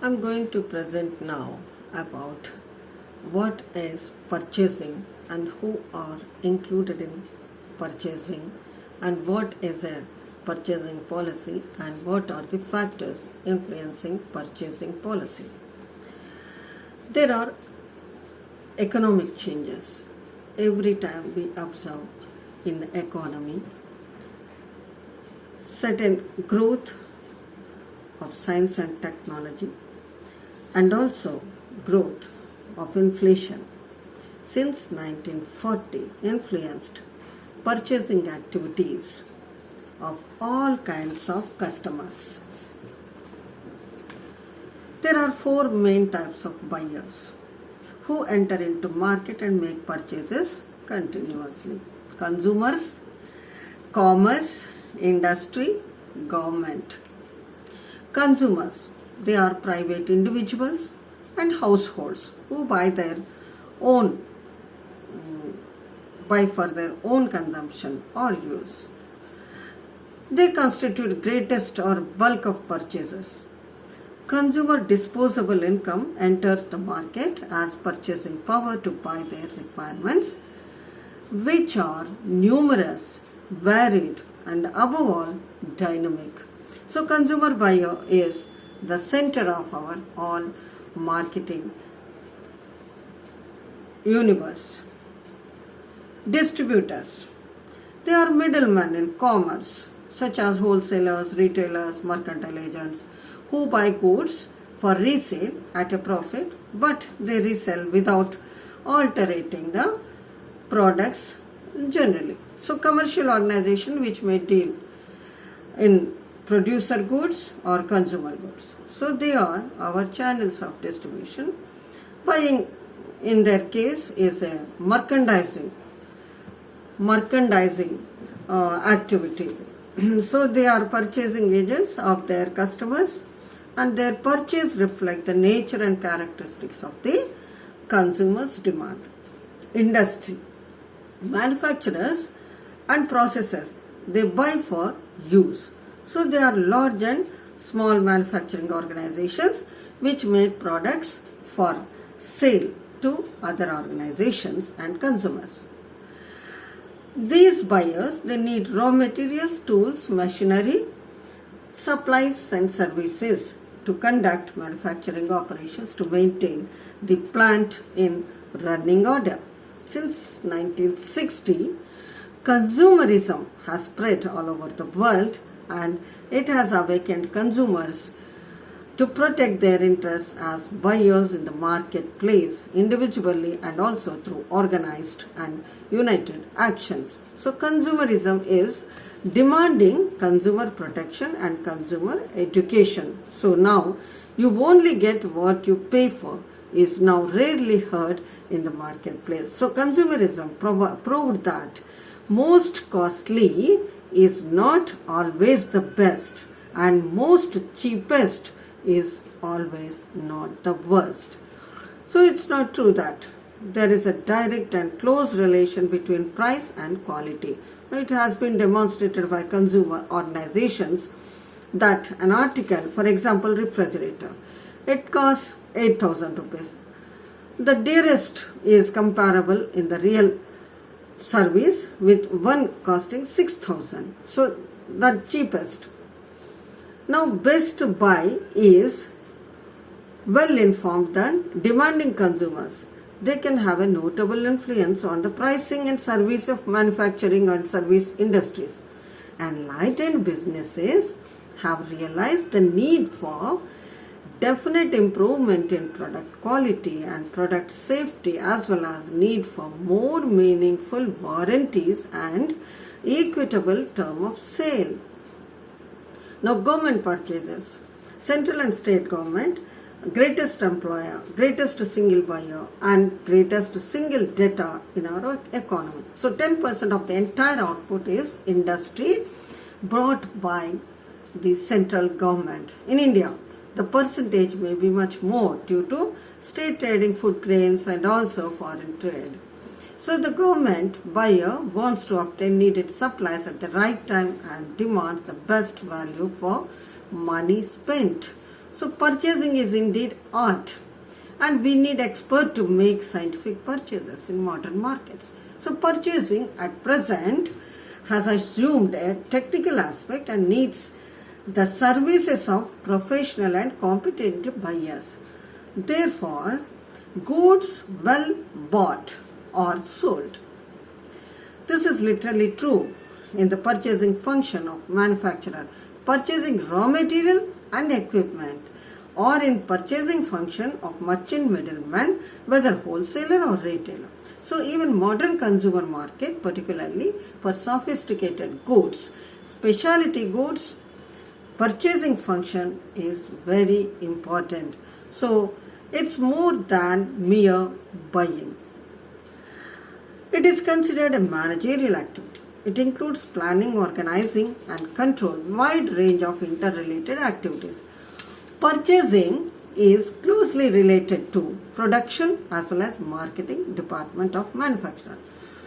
I'm going to present now about what is purchasing and who are included in purchasing and what is a purchasing policy and what are the factors influencing purchasing policy. There are economic changes every time we observe in economy certain growth of science and technology and also growth of inflation since 1940 influenced purchasing activities of all kinds of customers. There are four main types of buyers who enter into market and make purchases continuously: consumers, commerce, industry, government. Consumers, they are private individuals and households who buy for their own consumption or use. They constitute greatest or bulk of purchases. Consumer disposable income enters the market as purchasing power to buy their requirements, which are numerous, varied, and above all dynamic. So consumer buyer is the center of our all marketing universe. Distributors, they are middlemen in commerce such as wholesalers, retailers, mercantile agents who buy goods for resale at a profit, but they resell without altering the products generally. So commercial organization which may deal in producer goods or consumer goods. So they are our channels of distribution. Buying in their case is a merchandising activity. So they are purchasing agents of their customers and their purchase reflect the nature and characteristics of the consumer's demand. Industry, manufacturers and processors, they buy for use. So they are large and small manufacturing organizations which make products for sale to other organizations and consumers. These buyers, they need raw materials, tools, machinery, supplies and services to conduct manufacturing operations to maintain the plant in running order. Since 1960, consumerism has spread all over the world and it has awakened consumers to protect their interests as buyers in the marketplace individually and also through organized and united actions. So consumerism is demanding consumer protection and consumer education. So now you only get what you pay for is now rarely heard in the marketplace. So consumerism proved that most costly is not always the best and most cheapest is always not the worst. So it's not true that there is a direct and close relation between price and quality. It has been demonstrated by consumer organizations that an article, for example refrigerator, it costs 8,000 rupees. The dearest is comparable in the real service with one costing 6,000. So the cheapest. Now best buy is well informed than demanding consumers. They can have a notable influence on the pricing and service of manufacturing and service industries. Enlightened businesses have realized the need for definite improvement in product quality and product safety as well as need for more meaningful warranties and equitable term of sale. Now government purchases, central and state government, greatest employer, greatest single buyer and greatest single debtor in our economy. So 10% of the entire output is industry brought by the central government. In India, the percentage may be much more due to state trading food grains and also foreign trade. So the government buyer wants to obtain needed supplies at the right time and demands the best value for money spent. So purchasing is indeed art, and we need expert to make scientific purchases in modern markets. So purchasing at present has assumed a technical aspect and needs the services of professional and competent buyers. Therefore, goods well bought are sold. This is literally true in the purchasing function of manufacturer, purchasing raw material and equipment, or in purchasing function of merchant middleman, whether wholesaler or retailer. So even modern consumer market, particularly for sophisticated goods, specialty goods, purchasing function is very important. So it's more than mere buying. It is considered a managerial activity. It includes planning, organizing, and control wide range of interrelated activities. Purchasing is closely related to production as well as marketing department of manufacturer.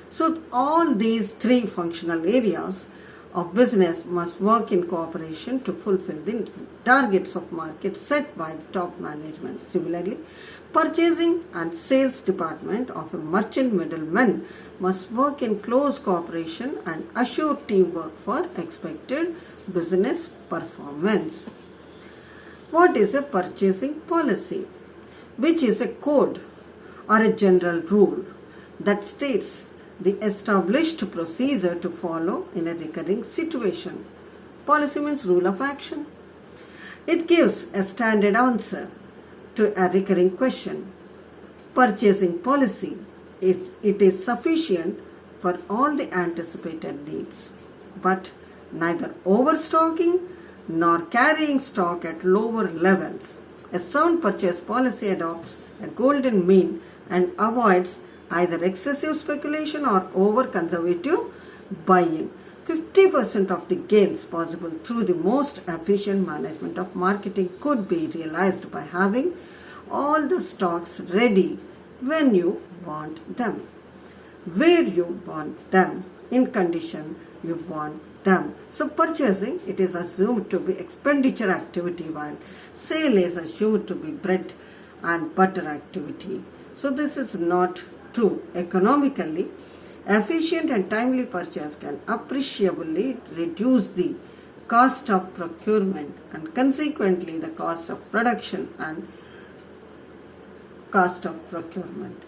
So all these three functional areas of business must work in cooperation to fulfill the targets of market set by the top management. Similarly, purchasing and sales department of a merchant middleman must work in close cooperation and assure teamwork for expected business performance. What is a purchasing policy? Which is a code or a general rule that states the established procedure to follow in a recurring situation. Policy means rule of action. It gives a standard answer to a recurring question. Purchasing policy, it is sufficient for all the anticipated needs, but neither overstocking nor carrying stock at lower levels. A sound purchase policy adopts a golden mean and avoids either excessive speculation or over-conservative buying. 50% of the gains possible through the most efficient management of marketing could be realized by having all the stocks ready when you want them, where you want them, in condition you want them. So purchasing, it is assumed to be expenditure activity, while sale is assumed to be bread and butter activity. So this is not true. Economically, efficient and timely purchase can appreciably reduce the cost of procurement and consequently the cost of production and cost of procurement.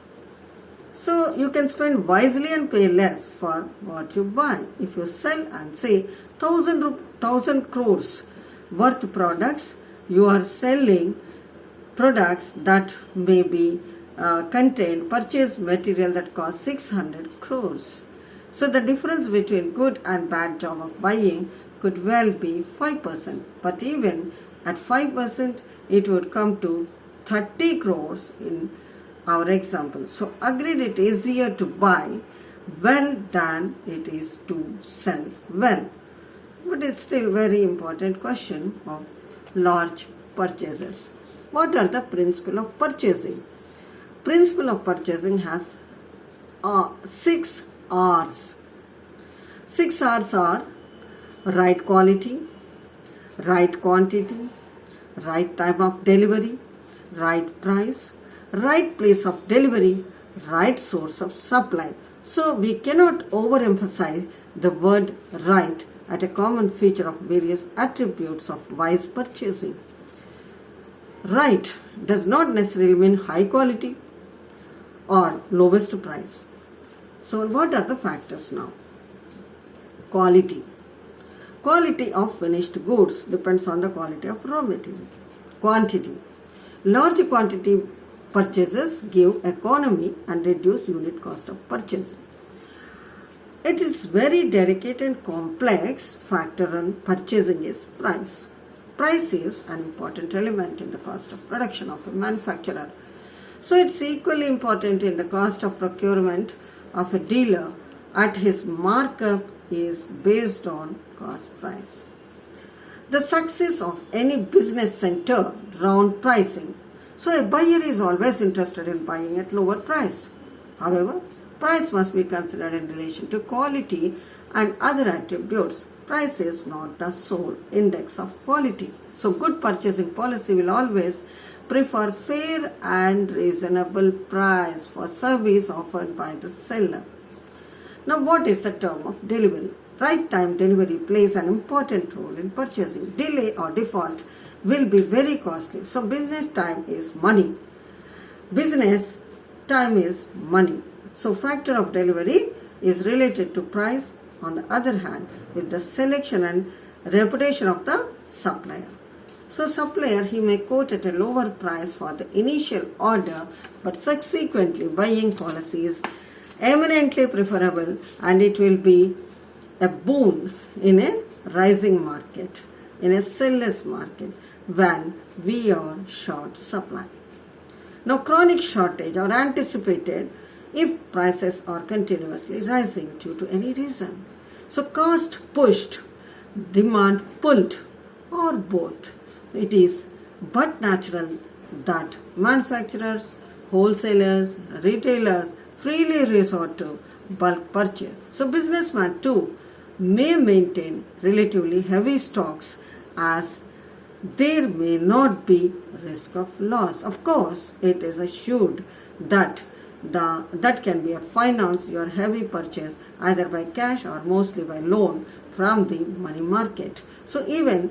So you can spend wisely and pay less for what you buy. If you sell and say 1,000 crores worth products, you are selling products that may be contain purchase material that costs 600 crores. So the difference between good and bad job of buying could well be 5%, but even at 5% it would come to 30 crores in our example. So agreed, it is easier to buy well than it is to sell well. But it's still very important question of large purchases. What are the principle of purchasing? Principle of purchasing has 6 R's. 6 R's are right quality, right quantity, right time of delivery, right price, right place of delivery, right source of supply. So we cannot overemphasize the word right as a common feature of various attributes of wise purchasing. Right does not necessarily mean high quality or lowest price. So what are the factors now? Quality. Quality of finished goods depends on the quality of raw material. Quantity. Large quantity purchases give economy and reduce unit cost of purchasing. It is very delicate and complex factor in purchasing is price. Price is an important element in the cost of production of a manufacturer. So it's equally important in the cost of procurement of a dealer at his markup is based on cost price. The success of any business centered around pricing. So a buyer is always interested in buying at lower price. However, price must be considered in relation to quality and other attributes. price is not the sole index of quality. So good purchasing policy will always prefer fair and reasonable price for service offered by the seller. Now, what is the term of delivery? Right time delivery plays an important role in purchasing. Delay or default will be very costly. So business time is money. Business time is money. So factor of delivery is related to price. On the other hand, with the selection and reputation of the supplier. So supplier, he may quote at a lower price for the initial order, but subsequently buying policy is eminently preferable, and it will be a boon in a rising market, in a seller's market, when we are short supply. Now, chronic shortage or anticipated if prices are continuously rising due to any reason. So cost pushed, demand pulled, or both. It is but natural that manufacturers, wholesalers, retailers freely resort to bulk purchase. So businessmen too may maintain relatively heavy stocks, as there may not be risk of loss. Of course, it is assured that can be finance your heavy purchase either by cash or mostly by loan from the money market. So even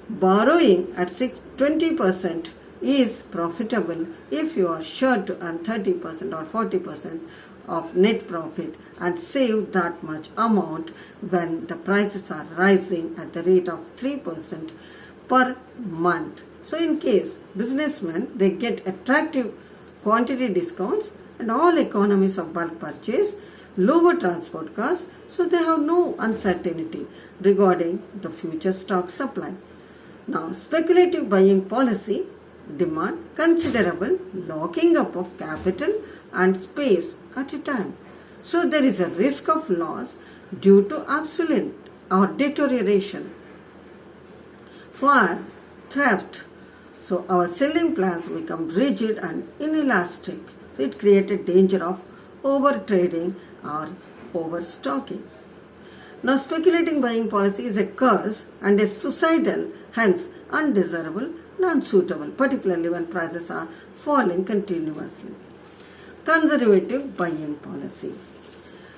borrowing at 20% is profitable if you are sure to earn 30% or 40% of net profit and save that much amount when the prices are rising at the rate of 3% per month. So in case businessmen, they get attractive quantity discounts and all economies of bulk purchase, lower transport costs, so they have no uncertainty regarding the future stock supply. Now, speculative buying policy demand considerable locking up of capital and space at a time. So there is a risk of loss due to obsolescence or deterioration, fire, theft. So our selling plans become rigid and inelastic. So it created danger of overtrading or overstocking. Now, speculating buying policy is a curse and is suicidal, hence undesirable and unsuitable, particularly when prices are falling continuously. Conservative buying policy.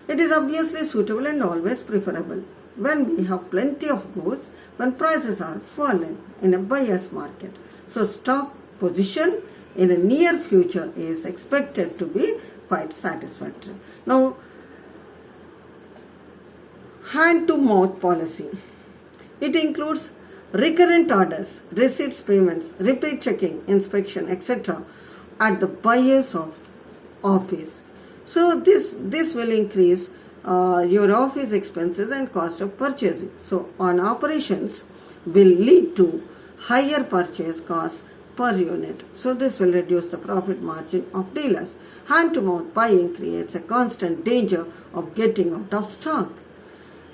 It is obviously suitable and always preferable when we have plenty of goods, when prices are falling in a buyer's market. So stock position in the near future is expected to be quite satisfactory. Now, hand-to-mouth policy. It includes recurrent orders, receipts payments, repeat checking, inspection, etc. at the buyer's office. So this will increase your office expenses and cost of purchasing. So on operations will lead to higher purchase costs per unit. So this will reduce the profit margin of dealers. Hand-to-mouth buying creates a constant danger of getting out of stock.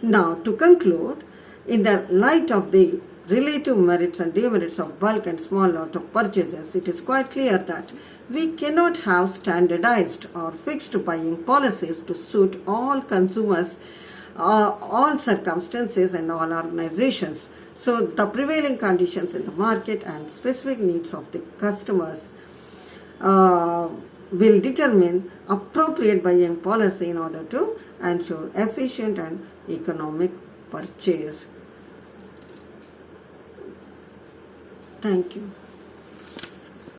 Now, to conclude, in the light of the relative merits and demerits of bulk and small lot of purchases, it is quite clear that we cannot have standardized or fixed buying policies to suit all consumers, all circumstances and all organizations. So the prevailing conditions in the market and specific needs of the customers will determine appropriate buying policy in order to ensure efficient and economic purchase. Thank you.